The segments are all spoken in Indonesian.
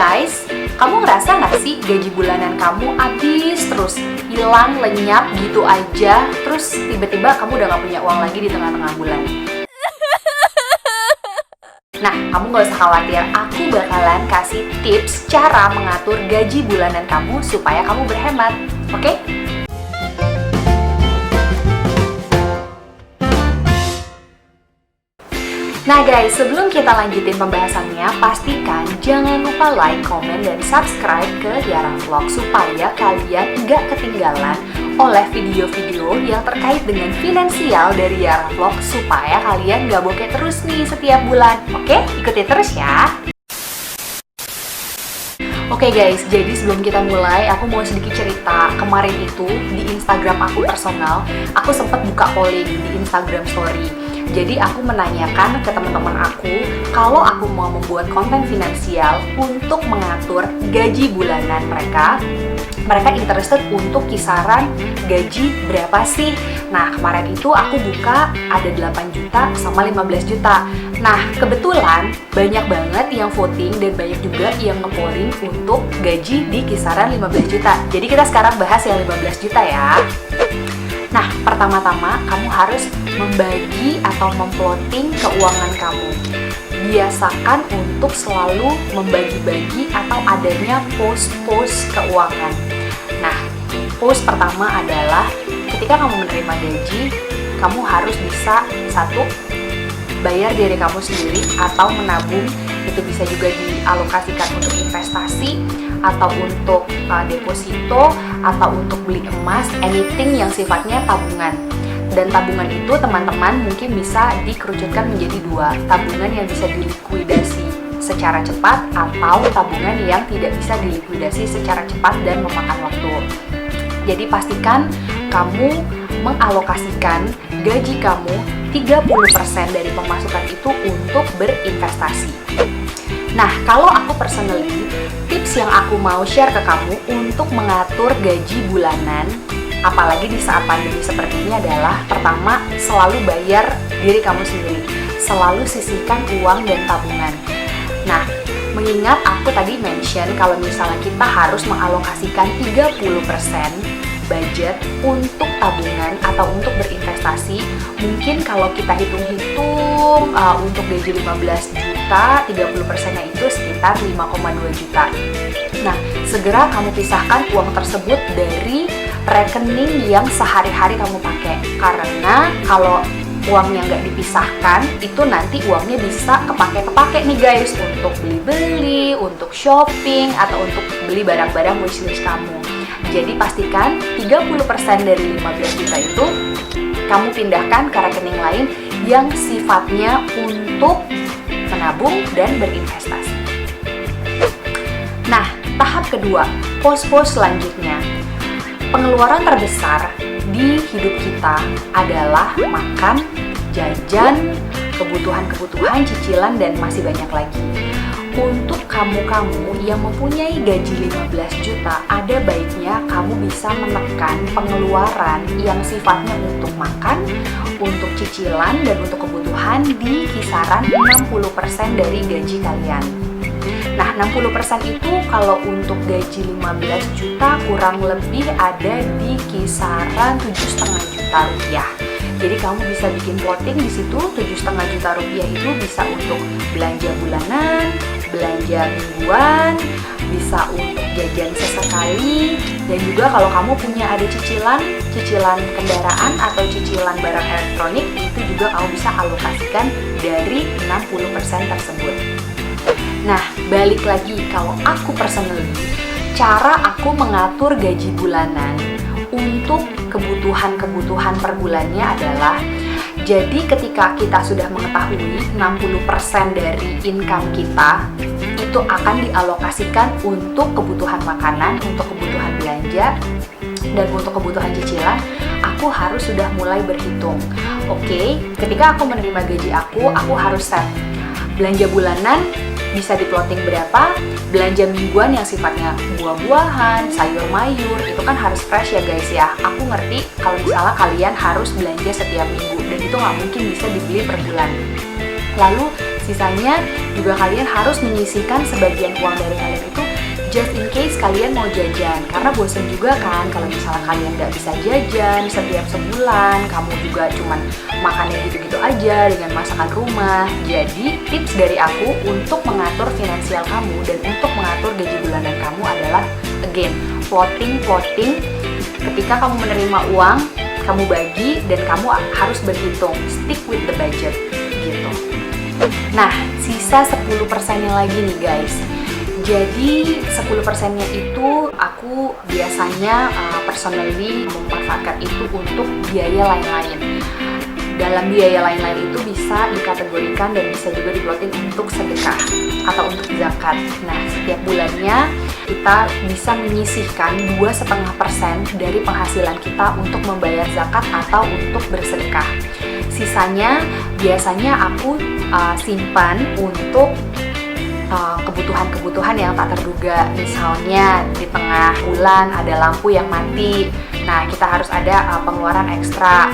guys, kamu ngerasa nggak sih gaji bulanan kamu habis terus, hilang, lenyap gitu aja, terus tiba-tiba kamu udah nggak punya uang lagi di tengah-tengah bulan? Nah, kamu nggak usah khawatir, aku bakalan kasih tips cara mengatur gaji bulanan kamu supaya kamu berhemat, oke? Nah guys, sebelum kita lanjutin pembahasannya, pastikan jangan lupa like, komen, dan subscribe ke Yara Vlog supaya kalian nggak ketinggalan oleh video-video yang terkait dengan finansial dari Yara Vlog supaya kalian nggak bokeh terus nih setiap bulan. Oke, ikuti terus ya! Oke guys, jadi sebelum kita mulai, aku mau sedikit cerita. Kemarin itu di Instagram aku personal, aku sempat buka polling di Instagram Story. Jadi aku menanyakan ke teman-teman aku kalau aku mau membuat konten finansial untuk mengatur gaji bulanan mereka interested untuk kisaran gaji berapa sih? Nah, kemarin itu aku buka ada 8 juta sama 15 juta. Nah, kebetulan banyak banget yang voting dan banyak juga yang nge-polling untuk gaji di kisaran 15 juta. Jadi kita sekarang bahas yang 15 juta ya. Nah, pertama-tama kamu harus membagi atau memplotting keuangan kamu. Biasakan untuk selalu membagi-bagi atau adanya pos-pos keuangan. Nah, pos pertama adalah ketika kamu menerima gaji, kamu harus bisa satu, bayar diri kamu sendiri atau menabung. Itu bisa juga dialokasikan untuk investasi atau untuk deposito atau untuk beli emas, anything yang sifatnya tabungan. Dan tabungan itu teman-teman mungkin bisa dikerucutkan menjadi dua, tabungan yang bisa dilikuidasi secara cepat atau tabungan yang tidak bisa dilikuidasi secara cepat dan memakan waktu. Jadi pastikan kamu mengalokasikan gaji kamu 30% dari pemasukan itu untuk berinvestasi. Nah, kalau aku personally, tips yang aku mau share ke kamu untuk mengatur gaji bulanan, apalagi di saat pandemi seperti ini adalah, pertama, selalu bayar diri kamu sendiri. Selalu sisihkan uang dan tabungan. Nah, mengingat aku tadi mention kalau misalnya kita harus mengalokasikan 30% budget untuk tabungan atau untuk berinvestasi, mungkin kalau kita hitung-hitung untuk gaji 15 juta, 30%-nya itu sekitar 5,2 juta. Nah, segera kamu pisahkan uang tersebut dari rekening yang sehari-hari kamu pakai. Karena kalau uangnya nggak dipisahkan, itu nanti uangnya bisa kepake nih guys, untuk beli-beli, untuk shopping, atau untuk beli barang-barang wishlist kamu. Jadi pastikan 30% dari 15 juta itu kamu pindahkan ke rekening lain yang sifatnya untuk menabung dan berinvestasi. Nah, tahap kedua, pos-pos selanjutnya. Pengeluaran terbesar di hidup kita adalah makan, jajan, kebutuhan-kebutuhan, cicilan, dan masih banyak lagi. Untuk kamu-kamu yang mempunyai gaji 15 juta, ada baiknya kamu bisa menekan pengeluaran yang sifatnya untuk makan, untuk cicilan, dan untuk kebutuhan di kisaran 60% dari gaji kalian. Nah, 60% itu kalau untuk gaji 15 juta kurang lebih ada di kisaran 7,5 juta rupiah. Jadi kamu bisa bikin plotting di situ, 7,5 juta rupiah itu bisa untuk belanja bulanan, belanja mingguan, bisa untuk jajan sesekali, dan juga kalau kamu punya ada cicilan kendaraan atau cicilan barang elektronik, itu juga kamu bisa alokasikan dari 60% tersebut. Nah, balik lagi, kalau aku personally, cara aku mengatur gaji bulanan untuk kebutuhan-kebutuhan per bulannya adalah, jadi ketika kita sudah mengetahui 60% dari income kita itu akan dialokasikan untuk kebutuhan makanan, untuk kebutuhan belanja, dan untuk kebutuhan cicilan, aku harus sudah mulai berhitung. Oke, ketika aku menerima gaji aku harus set belanja bulanan, bisa diplotting berapa, belanja mingguan yang sifatnya buah-buahan, sayur mayur, itu kan harus fresh ya guys ya. Aku ngerti kalau misalnya kalian harus belanja setiap minggu dan itu nggak mungkin bisa dibeli per bulan. Lalu Sisanya juga kalian harus menyisihkan sebagian uang dari kalian itu just in case kalian mau jajan, karena bosan juga kan kalau misalnya kalian nggak bisa jajan setiap sebulan, kamu juga cuman makannya gitu-gitu aja dengan masakan rumah. Jadi tips dari aku untuk mengatur finansial kamu dan untuk mengatur gaji bulanan kamu adalah again, plotting. Ketika kamu menerima uang, kamu bagi dan kamu harus berhitung, stick with the budget gitu. Nah, sisa 10%-nya lagi nih guys. Jadi 10%-nya itu aku biasanya personally memanfaatkan itu untuk biaya lain-lain. Dalam biaya lain-lain itu bisa dikategorikan dan bisa juga diplotin untuk sedekah atau untuk zakat. Nah, setiap bulannya kita bisa menyisihkan 2,5% dari penghasilan kita untuk membayar zakat atau untuk bersedekah. Sisanya biasanya aku simpan untuk kebutuhan-kebutuhan yang tak terduga. Misalnya di tengah bulan ada lampu yang mati, nah kita harus ada pengeluaran ekstra.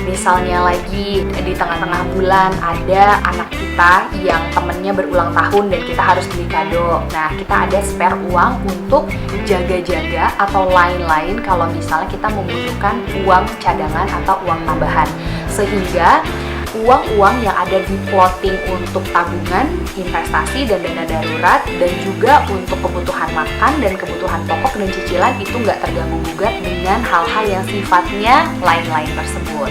Misalnya lagi di tengah-tengah bulan ada anak kita yang temennya berulang tahun dan kita harus beli kado. Nah, kita ada spare uang untuk jaga-jaga atau lain-lain kalau misalnya kita membutuhkan uang cadangan atau uang tambahan. Sehingga uang-uang yang ada di plotting untuk tabungan, investasi, dan dana darurat, dan juga untuk kebutuhan makan dan kebutuhan pokok dan cicilan itu nggak terganggu-gugat dengan hal-hal yang sifatnya lain-lain tersebut.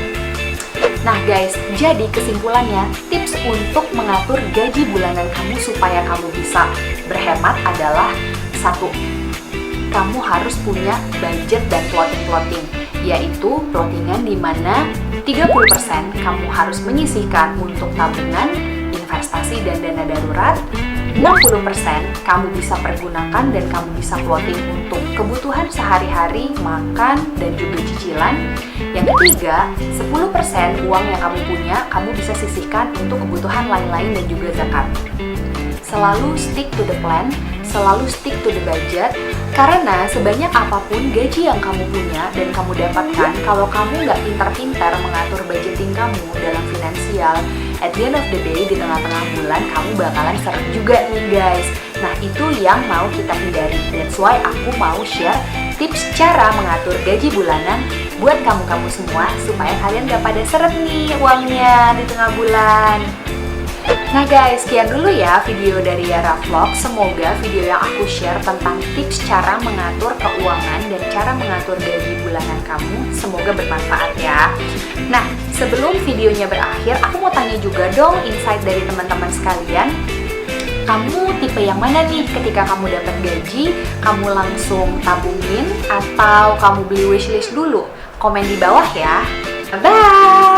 Nah guys, jadi kesimpulannya, tips untuk mengatur gaji bulanan kamu supaya kamu bisa berhemat adalah 1. Kamu harus punya budget dan plotting, yaitu plottingan di mana 30% kamu harus menyisihkan untuk tabungan, investasi, dan dana darurat. 60% kamu bisa pergunakan dan kamu bisa plotting untuk kebutuhan sehari-hari, makan, dan juga cicilan. Yang ketiga, 10% uang yang kamu punya, kamu bisa sisihkan untuk kebutuhan lain-lain dan juga zakat. Selalu stick to the plan, selalu stick to the budget, karena sebanyak apapun gaji yang kamu punya dan kamu dapatkan, kalau kamu nggak pintar-pintar mengatur budgeting kamu dalam finansial, at the end of the day, di tengah-tengah bulan, kamu bakalan seret juga nih guys. Nah, itu yang mau kita hindari. That's why aku mau share tips cara mengatur gaji bulanan buat kamu-kamu semua, supaya kalian gak pada seret nih uangnya di tengah bulan. Nah guys, sekian dulu ya video dari Yara Vlog. Semoga video yang aku share tentang tips cara mengatur keuangan dan cara mengatur gaji bulanan kamu semoga bermanfaat ya. Nah, sebelum videonya berakhir, aku mau tanya juga dong insight dari teman-teman sekalian. Kamu tipe yang mana nih ketika kamu dapat gaji, kamu langsung tabungin atau kamu beli wishlist dulu? Komen di bawah ya. Bye!